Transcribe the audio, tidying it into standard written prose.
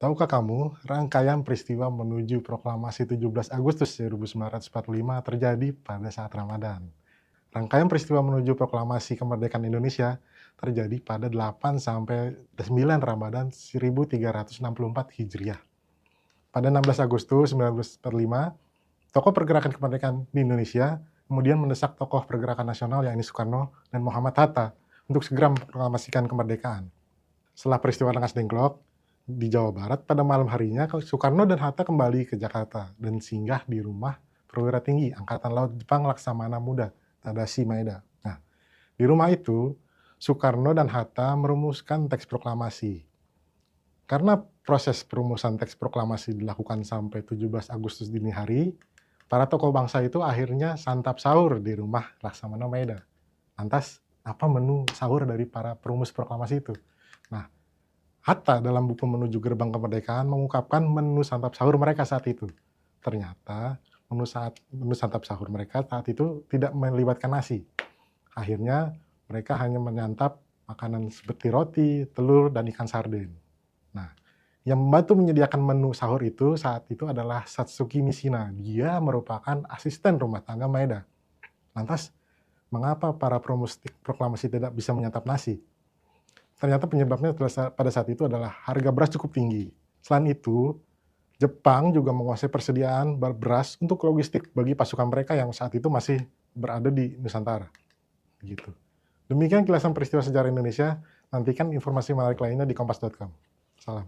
Tahukah kamu, rangkaian peristiwa menuju proklamasi 17 Agustus 1945 terjadi pada saat Ramadan. Rangkaian peristiwa menuju proklamasi kemerdekaan Indonesia terjadi pada 8 sampai 9 Ramadan 1364 Hijriah. Pada 16 Agustus 1945, tokoh pergerakan kemerdekaan di Indonesia kemudian mendesak tokoh pergerakan nasional yakni Soekarno dan Muhammad Hatta untuk segera memproklamasikan kemerdekaan. Setelah peristiwa Rengas Dengklok di Jawa Barat, pada malam harinya Soekarno dan Hatta kembali ke Jakarta dan singgah di rumah perwira tinggi Angkatan Laut Jepang Laksamana Muda, Tadashi Maeda. Nah, di rumah itu, Soekarno dan Hatta merumuskan teks proklamasi. Karena proses perumusan teks proklamasi dilakukan sampai 17 Agustus dini hari, para tokoh bangsa itu akhirnya santap sahur di rumah Laksamana Maeda. Lantas, apa menu sahur dari para perumus proklamasi itu? Nah, Hatta dalam buku Menuju Gerbang Kemerdekaan mengungkapkan menu santap sahur mereka saat itu. Ternyata menu santap sahur mereka saat itu tidak melibatkan nasi. Akhirnya mereka hanya menyantap makanan seperti roti, telur, dan ikan sarden. Nah, yang membantu menyediakan menu sahur itu saat itu adalah Satsuki Mishina. Dia merupakan asisten rumah tangga Maeda. Lantas, mengapa para perumus proklamasi tidak bisa menyantap nasi? Ternyata penyebabnya pada saat itu adalah harga beras cukup tinggi. Selain itu, Jepang juga menguasai persediaan beras untuk logistik bagi pasukan mereka yang saat itu masih berada di Nusantara. Gitu. Demikian kilasan peristiwa sejarah Indonesia. Nantikan informasi menarik lainnya di kompas.com. Salam.